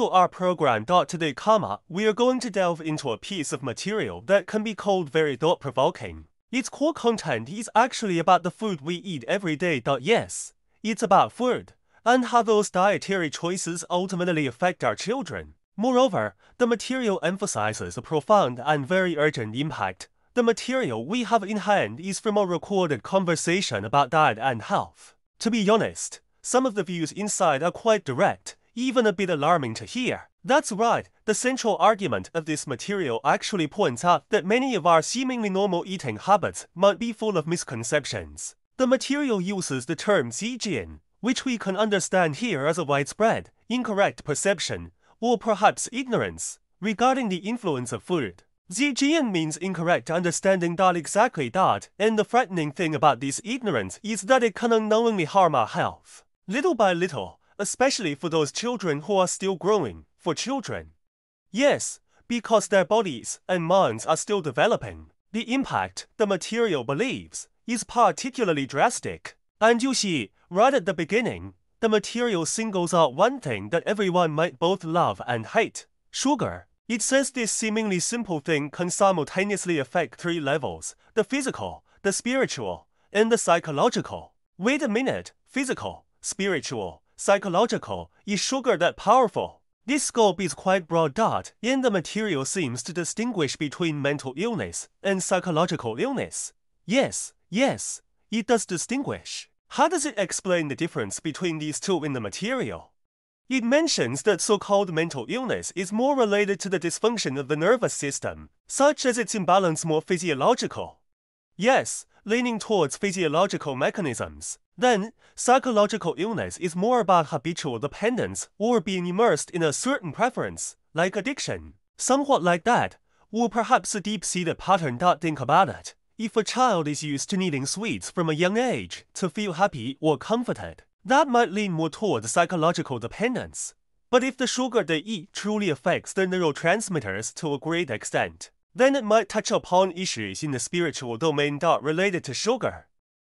to our program. Today, we are going to delve into a piece of material that can be called very thought-provoking. Its core content is actually about the food we eat every day. Yes, it's about food, and how those dietary choices ultimately affect our children. Moreover, the material emphasizes a profound and very urgent impact. The material we have in hand is from a recorded conversation about diet and health. To be honest, some of the views inside are quite direct, even a bit alarming to hear. That's right, the central argument of this material actually points out that many of our seemingly normal eating habits might be full of misconceptions. The material uses the term "zhejian," which we can understand here as a widespread, incorrect perception, or perhaps ignorance, regarding the influence of food. Zhejian means incorrect understanding. Exactly that, and the frightening thing about this ignorance is that it can unknowingly harm our health. Little by little, especially for those children who are still growing, for children. Yes, because their bodies and minds are still developing. The impact, the material believes, is particularly drastic. And you see, right at the beginning, the material singles out one thing that everyone might both love and hate: sugar. It says this seemingly simple thing can simultaneously affect three levels: the physical, the spiritual, and the psychological. Wait a minute, physical, spiritual, psychological, is sugar that powerful? This scope is quite broad. And the material seems to distinguish between mental illness and psychological illness. Yes, it does distinguish. How does it explain the difference between these two in the material? It mentions that so-called mental illness is more related to the dysfunction of the nervous system, such as its imbalance, more physiological. Yes, leaning towards physiological mechanisms. Then, psychological illness is more about habitual dependence or being immersed in a certain preference, like addiction. Somewhat like that, or perhaps a deep-seated pattern. Think about it. If a child is used to needing sweets from a young age to feel happy or comforted, that might lean more toward psychological dependence. But if the sugar they eat truly affects their neurotransmitters to a great extent, then it might touch upon issues in the spiritual domain related to sugar.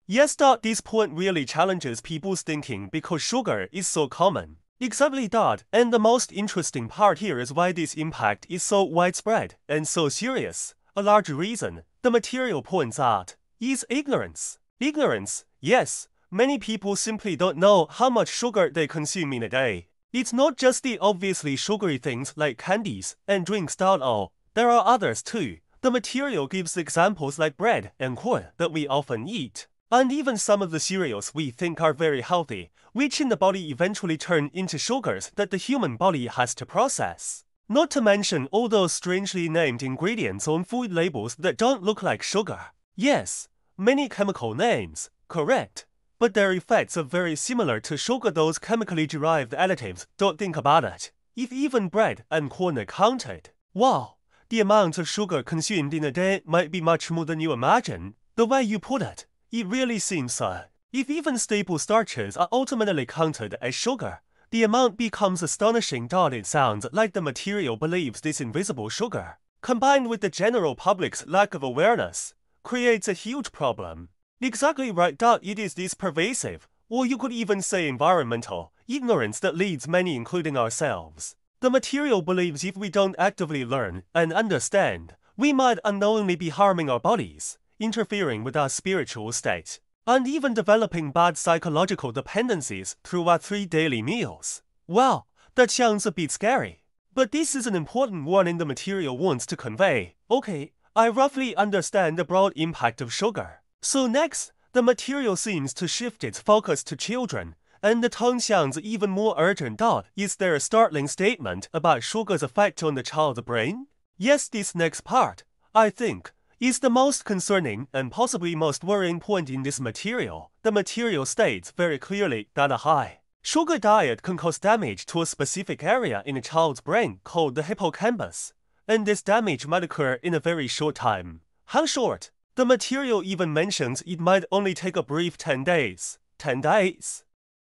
Yes, this point really challenges people's thinking because sugar is so common. Exactly that, and the most interesting part here is why this impact is so widespread and so serious. A large reason, the material points out, is ignorance. Ignorance, yes. Many people simply don't know how much sugar they consume in a day. It's not just the obviously sugary things like candies and drinks. There are others too. The material gives examples like bread and corn that we often eat, and even some of the cereals we think are very healthy, which in the body eventually turn into sugars that the human body has to process. Not to mention all those strangely named ingredients on food labels that don't look like sugar. Yes, many chemical names, correct. But their effects are very similar to sugar, those chemically derived additives. Think about it. If even bread and corn are counted, wow, the amount of sugar consumed in a day might be much more than you imagine. The way you put it, it really seems so. If even staple starches are ultimately counted as sugar, the amount becomes astonishing. It sounds like the material believes this invisible sugar, combined with the general public's lack of awareness, creates a huge problem. Exactly right. It is this pervasive, or you could even say environmental, ignorance that leads many, including ourselves. The material believes if we don't actively learn and understand, we might unknowingly be harming our bodies, interfering with our spiritual state, and even developing bad psychological dependencies through our 3 daily meals. Well, that sounds a bit scary. But this is an important warning the material wants to convey. Okay, I roughly understand the broad impact of sugar. So next, the material seems to shift its focus to children, and the tone sounds even more urgent. Is there a startling statement about sugar's effect on the child's brain? Yes, this next part, I think, is the most concerning and possibly most worrying point in this material. The material states very clearly that a high sugar diet can cause damage to a specific area in a child's brain called the hippocampus, and this damage might occur in a very short time. How short? The material even mentions it might only take a brief 10 days. 10 days?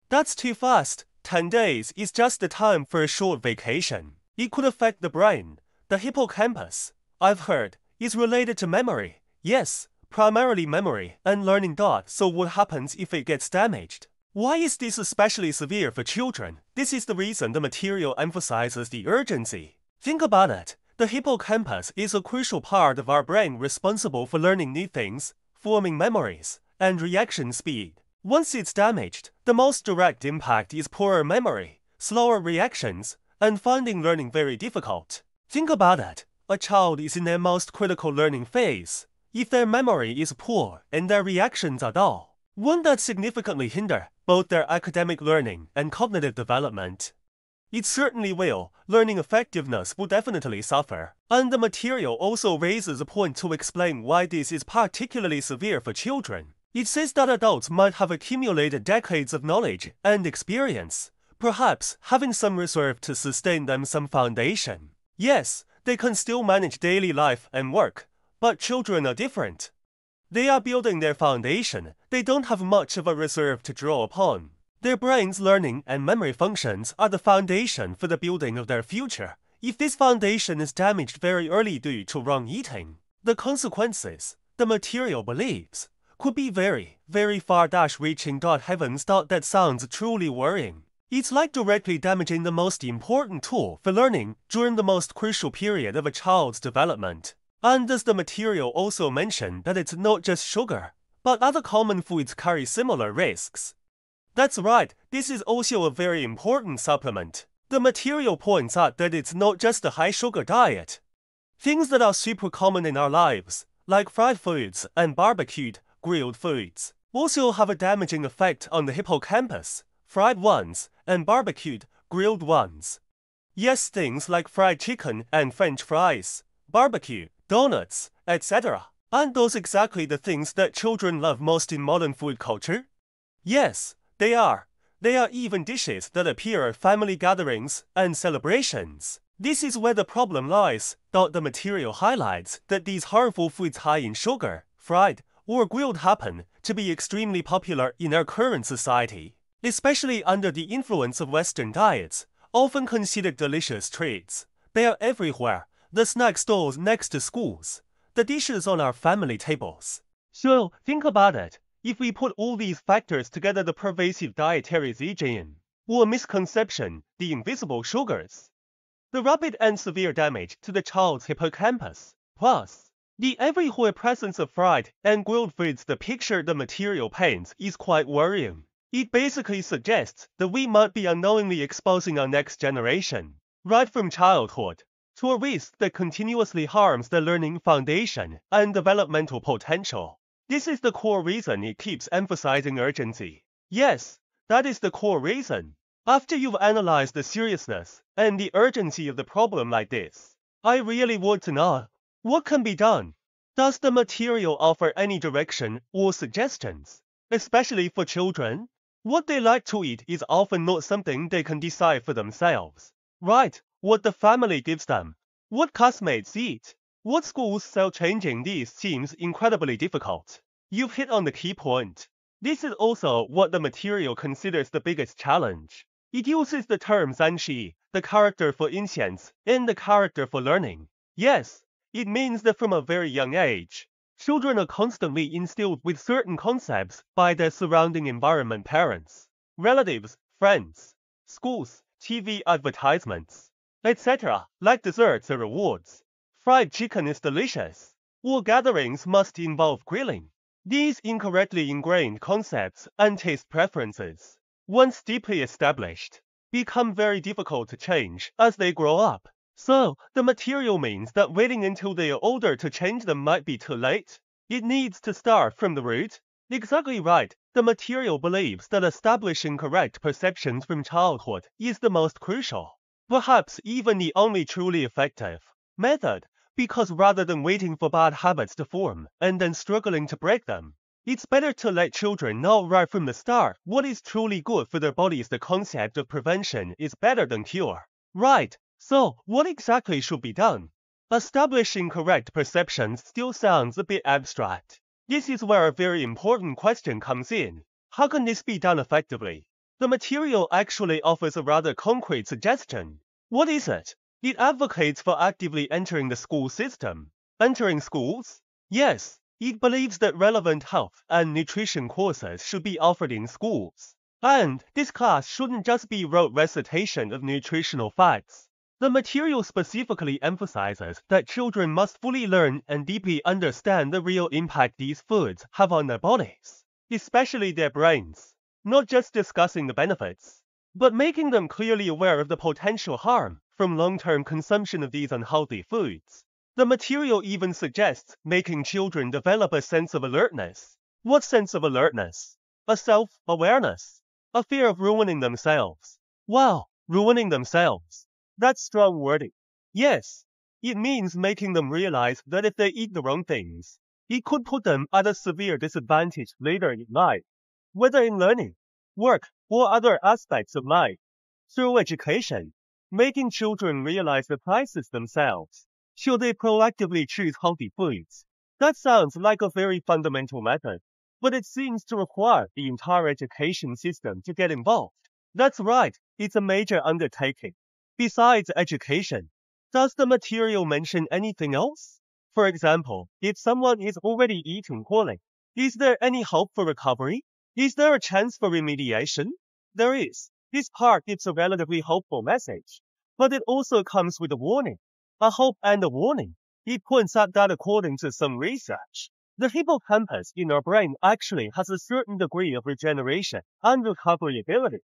That's too fast. 10 days is just the time for a short vacation. It could affect the brain. The hippocampus, I've heard, is related to memory. Yes, primarily memory and learning. So what happens if it gets damaged? Why is this especially severe for children? This is the reason the material emphasizes the urgency. Think about it. The hippocampus is a crucial part of our brain responsible for learning new things, forming memories, and reaction speed. Once it's damaged, the most direct impact is poorer memory, slower reactions, and finding learning very difficult. Think about it. A child is in their most critical learning phase. If their memory is poor and their reactions are dull, won't that significantly hinder both their academic learning and cognitive development? It certainly will. Learning effectiveness will definitely suffer. And the material also raises a point to explain why this is particularly severe for children. It says that adults might have accumulated decades of knowledge and experience, perhaps having some reserve to sustain them some foundation. Yes, they can still manage daily life and work, but children are different. They are building their foundation. They don't have much of a reserve to draw upon. Their brain's learning and memory functions are the foundation for the building of their future. If this foundation is damaged very early due to wrong eating, the consequences, the material believes, could be very, very far-reaching. Heavens, that sounds truly worrying. It's like directly damaging the most important tool for learning during the most crucial period of a child's development. And does the material also mention that it's not just sugar, but other common foods carry similar risks? That's right, this is also a very important supplement. The material points out that it's not just a high-sugar diet. Things that are super common in our lives, like fried foods and barbecued, grilled foods, also have a damaging effect on the hippocampus, fried ones and barbecued, grilled ones. Yes, things like fried chicken and French fries, barbecue, donuts, etc. Aren't those exactly the things that children love most in modern food culture? Yes, they are. They are even dishes that appear at family gatherings and celebrations. This is where the problem lies. The material highlights that these harmful foods high in sugar, fried, or grilled happen to be extremely popular in our current society, especially under the influence of Western diets, often considered delicious treats. They are everywhere. The snack stalls next to schools, the dishes on our family tables. So, think about it. If we put all these factors together, the pervasive dietary zhejian, or misconception, the invisible sugars, the rapid and severe damage to the child's hippocampus, plus the everywhere presence of fried and grilled foods, the picture the material paints is quite worrying. It basically suggests that we might be unknowingly exposing our next generation, right from childhood, to a risk that continuously harms their learning foundation and developmental potential. This is the core reason it keeps emphasizing urgency. Yes, that is the core reason. After you've analyzed the seriousness and the urgency of the problem like this, I really want to know, what can be done? Does the material offer any direction or suggestions, especially for children? What they like to eat is often not something they can decide for themselves. Right, what the family gives them, what classmates eat, what schools sell, changing these seems incredibly difficult. You've hit on the key point. This is also what the material considers the biggest challenge. It uses the terms anshi, the character for inscience, and the character for learning. Yes, it means that from a very young age, children are constantly instilled with certain concepts by their surrounding environment, parents, relatives, friends, schools, TV advertisements, etc., like desserts or rewards. Fried chicken is delicious. All gatherings must involve grilling. These incorrectly ingrained concepts and taste preferences, once deeply established, become very difficult to change as they grow up. So, the material means that waiting until they are older to change them might be too late. It needs to start from the root. Exactly right. The material believes that establishing correct perceptions from childhood is the most crucial, perhaps even the only truly effective method, because rather than waiting for bad habits to form and then struggling to break them, it's better to let children know right from the start what is truly good for their bodies. The concept of prevention is better than cure. Right, so what exactly should be done? Establishing correct perceptions still sounds a bit abstract. This is where a very important question comes in. How can this be done effectively? The material actually offers a rather concrete suggestion. What is it? It advocates for actively entering the school system. Entering schools? Yes, it believes that relevant health and nutrition courses should be offered in schools. And this class shouldn't just be rote recitation of nutritional facts. The material specifically emphasizes that children must fully learn and deeply understand the real impact these foods have on their bodies, especially their brains. Not just discussing the benefits, but making them clearly aware of the potential harm from long-term consumption of these unhealthy foods. The material even suggests making children develop a sense of alertness. What sense of alertness? A self-awareness. A fear of ruining themselves. Wow, ruining themselves. That's strong wording. Yes, it means making them realize that if they eat the wrong things, it could put them at a severe disadvantage later in life, whether in learning, work, or other aspects of life. Through education, making children realize the prices themselves, should they proactively choose healthy foods. That sounds like a very fundamental method, but it seems to require the entire education system to get involved. That's right, it's a major undertaking. Besides education, does the material mention anything else? For example, if someone is already eating poorly, is there any hope for recovery? Is there a chance for remediation? There is. This part gives a relatively hopeful message, but it also comes with a warning. A hope and a warning. It points out that according to some research, the hippocampus in our brain actually has a certain degree of regeneration and recovery ability.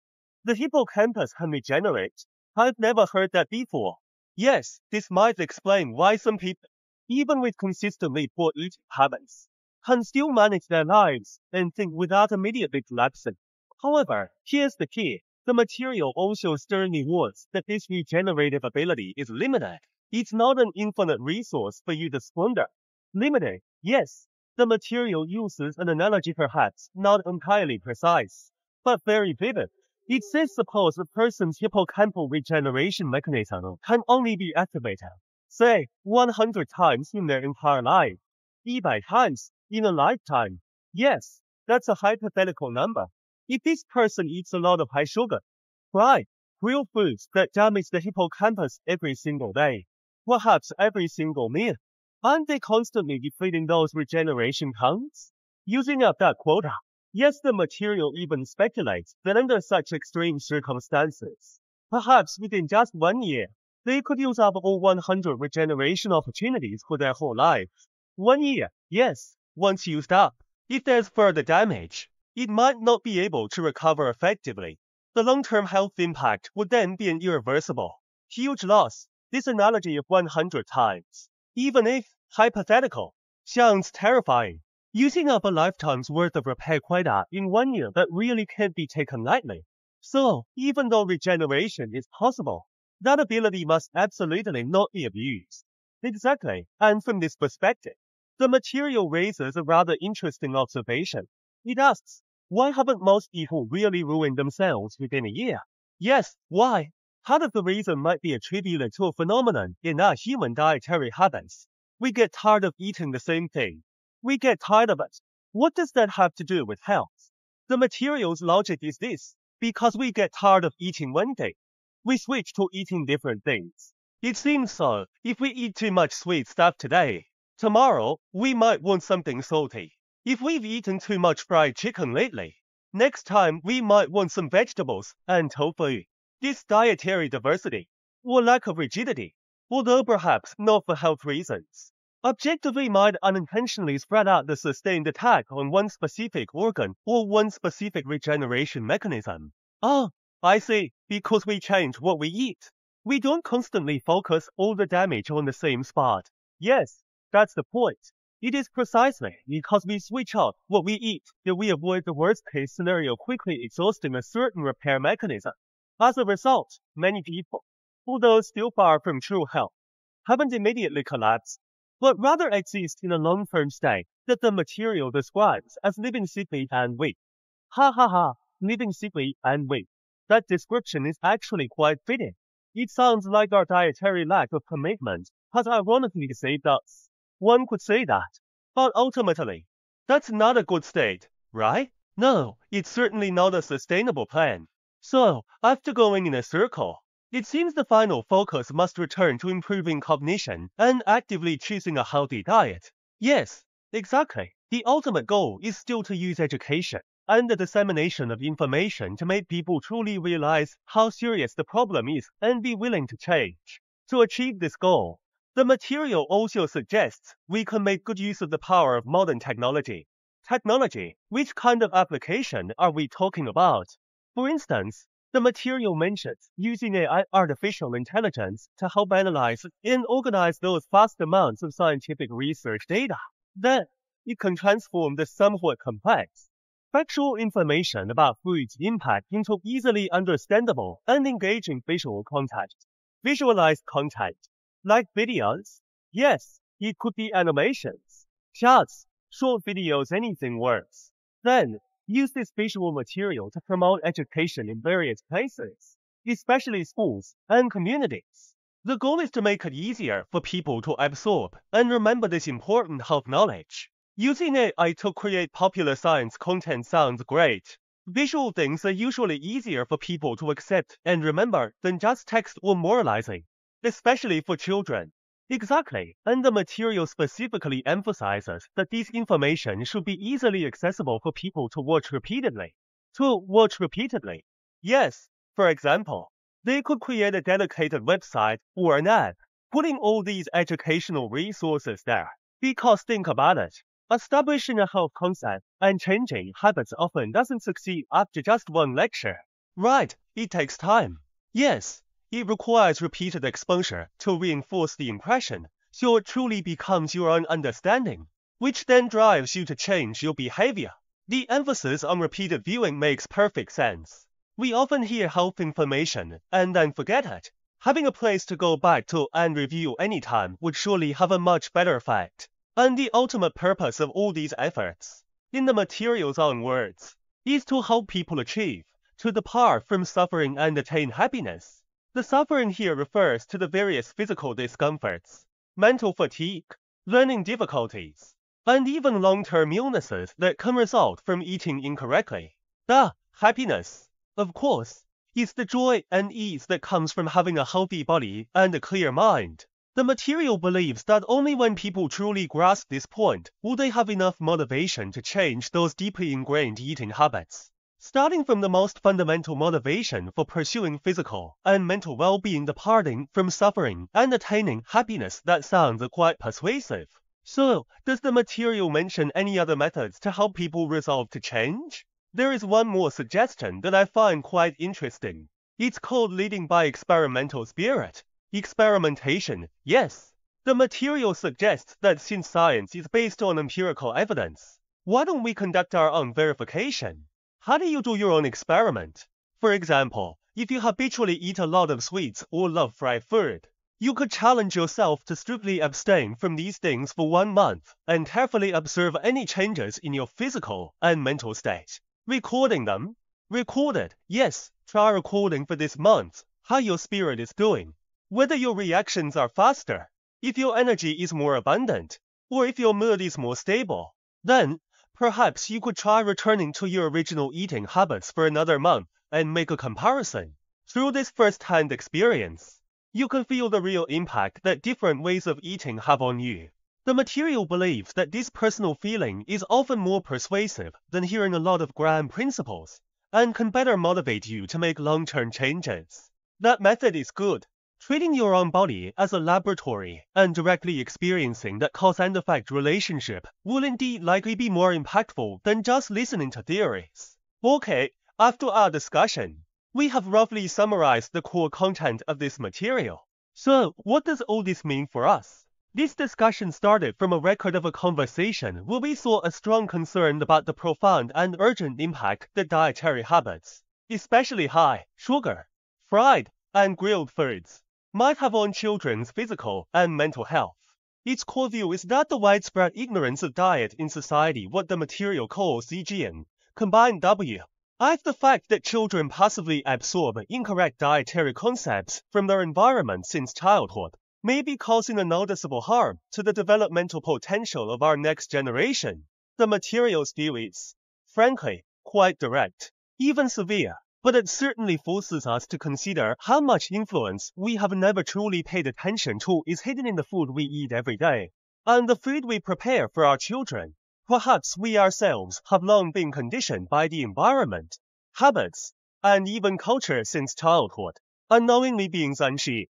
The hippocampus can regenerate. I've never heard that before. Yes, this might explain why some people, even with consistently poor eating habits, can still manage their lives and think without immediately collapsing. However, here's the key. The material also sternly warns that this regenerative ability is limited. It's not an infinite resource for you to squander. Limited, yes. The material uses an analogy perhaps not entirely precise, but very vivid. It says suppose a person's hippocampal regeneration mechanism can only be activated, say, 100 times in their entire life. 100 times in a lifetime. Yes, that's a hypothetical number. If this person eats a lot of high sugar, fried, grilled foods that damage the hippocampus every single day, perhaps every single meal, aren't they constantly depleting those regeneration counts? Using up that quota. Yes, the material even speculates that under such extreme circumstances, perhaps within just 1 year, they could use up all 100 regeneration opportunities for their whole life. 1 year, yes, once used up. If there's further damage, it might not be able to recover effectively. The long-term health impact would then be an irreversible, huge loss. This analogy of 100 times, even if hypothetical, sounds terrifying. Using up a lifetime's worth of repair quota in 1 year that really can't be taken lightly. So, even though regeneration is possible, that ability must absolutely not be abused. Exactly, and from this perspective, the material raises a rather interesting observation. It asks, why haven't most people really ruined themselves within a year? Yes, why? Part of the reason might be attributed to a phenomenon in our human dietary habits. We get tired of eating the same thing. We get tired of it. What does that have to do with health? The material's logic is this. Because we get tired of eating one thing, we switch to eating different things. It seems so. If we eat too much sweet stuff today, tomorrow we might want something salty. If we've eaten too much fried chicken lately, next time we might want some vegetables and tofu. This dietary diversity, or lack of rigidity, although perhaps not for health reasons, objectively might unintentionally spread out the sustained attack on one specific organ or one specific regeneration mechanism. Oh, I see, because we change what we eat. We don't constantly focus all the damage on the same spot. Yes, that's the point. It is precisely because we switch out what we eat that we avoid the worst-case scenario quickly exhausting a certain repair mechanism. As a result, many people, although still far from true health, haven't immediately collapsed, but rather exist in a long-term state that the material describes as living sickly and weak. Ha ha ha, living sickly and weak. That description is actually quite fitting. It sounds like our dietary lack of commitment has ironically saved us. One could say that. But ultimately, that's not a good state, right? No, it's certainly not a sustainable plan. So, after going in a circle, it seems the final focus must return to improving cognition and actively choosing a healthy diet. Yes, exactly. The ultimate goal is still to use education and the dissemination of information to make people truly realize how serious the problem is and be willing to change. To achieve this goal, the material also suggests we can make good use of the power of modern technology. Technology, which kind of application are we talking about? For instance, the material mentions using AI, artificial intelligence, to help analyze and organize those vast amounts of scientific research data. Then, it can transform the somewhat complex, factual information about food's impact into easily understandable and engaging visual content. Visualized content, like videos. Yes, it could be animations, charts, short videos, anything works. Then, use this visual material to promote education in various places, especially schools and communities. The goal is to make it easier for people to absorb and remember this important health knowledge. Using AI to create popular science content sounds great. Visual things are usually easier for people to accept and remember than just text or moralizing, especially for children. Exactly, and the material specifically emphasizes that this information should be easily accessible for people to watch repeatedly. Yes, for example, they could create a dedicated website or an app, putting all these educational resources there. Because think about it, establishing a health concept and changing habits often doesn't succeed after just one lecture. Right, it takes time. Yes, it requires repeated exposure to reinforce the impression, so it truly becomes your own understanding, which then drives you to change your behavior. The emphasis on repeated viewing makes perfect sense. We often hear health information and then forget it. Having a place to go back to and review anytime would surely have a much better effect. And the ultimate purpose of all these efforts, in the material's own words, is to help people achieve, to depart from suffering and attain happiness. The suffering here refers to the various physical discomforts, mental fatigue, learning difficulties, and even long-term illnesses that can result from eating incorrectly. The happiness, of course, is the joy and ease that comes from having a healthy body and a clear mind. The material believes that only when people truly grasp this point will they have enough motivation to change those deeply ingrained eating habits. Starting from the most fundamental motivation for pursuing physical and mental well-being, departing from suffering and attaining happiness, that sounds quite persuasive. So, does the material mention any other methods to help people resolve to change? There is one more suggestion that I find quite interesting. It's called leading by experimental spirit. Experimentation, yes. The material suggests that since science is based on empirical evidence, why don't we conduct our own verification? How do you do your own experiment? For example, if you habitually eat a lot of sweets or love fried food, you could challenge yourself to strictly abstain from these things for 1 month and carefully observe any changes in your physical and mental state. Recording them? Record it, yes, try recording for this month how your spirit is doing. Whether your reactions are faster, if your energy is more abundant, or if your mood is more stable. Then, perhaps you could try returning to your original eating habits for another month and make a comparison. Through this first-hand experience, you can feel the real impact that different ways of eating have on you. The material believes that this personal feeling is often more persuasive than hearing a lot of grand principles, and can better motivate you to make long-term changes. That method is good. Treating your own body as a laboratory and directly experiencing that cause and effect relationship will indeed likely be more impactful than just listening to theories. Okay, after our discussion, we have roughly summarized the core content of this material. So, what does all this mean for us? This discussion started from a record of a conversation where we saw a strong concern about the profound and urgent impact that dietary habits, especially high sugar, fried, and grilled foods, might have on children's physical and mental health. Its core view is that the widespread ignorance of diet in society, what the material calls CGN, combined W, I the fact that children passively absorb incorrect dietary concepts from their environment since childhood, may be causing a noticeable harm to the developmental potential of our next generation. The material's view is, frankly, quite direct, even severe. But it certainly forces us to consider how much influence we have never truly paid attention to is hidden in the food we eat every day, and the food we prepare for our children. Perhaps we ourselves have long been conditioned by the environment, habits, and even culture since childhood, unknowingly being unsheathed,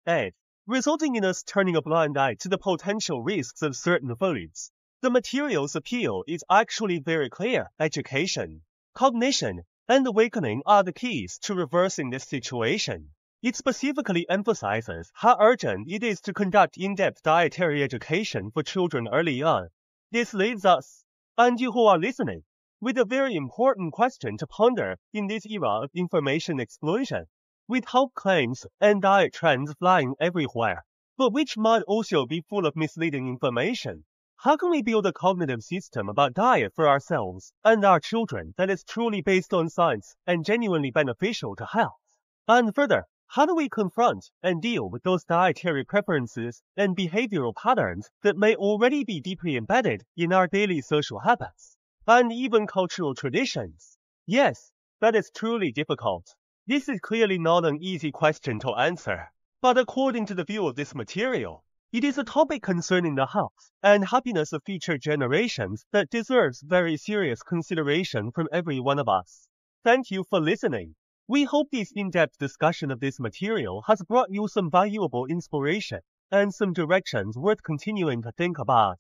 resulting in us turning a blind eye to the potential risks of certain foods. The material's appeal is actually very clear. Education, cognition, and awakening are the keys to reversing this situation. It specifically emphasizes how urgent it is to conduct in-depth dietary education for children early on. This leaves us, and you who are listening, with a very important question to ponder in this era of information explosion, with health claims and diet trends flying everywhere, but which might also be full of misleading information. How can we build a cognitive system about diet for ourselves and our children that is truly based on science and genuinely beneficial to health? And further, how do we confront and deal with those dietary preferences and behavioral patterns that may already be deeply embedded in our daily social habits and even cultural traditions? Yes, that is truly difficult. This is clearly not an easy question to answer, but according to the view of this material, it is a topic concerning the health and happiness of future generations that deserves very serious consideration from every one of us. Thank you for listening. We hope this in-depth discussion of this material has brought you some valuable inspiration and some directions worth continuing to think about.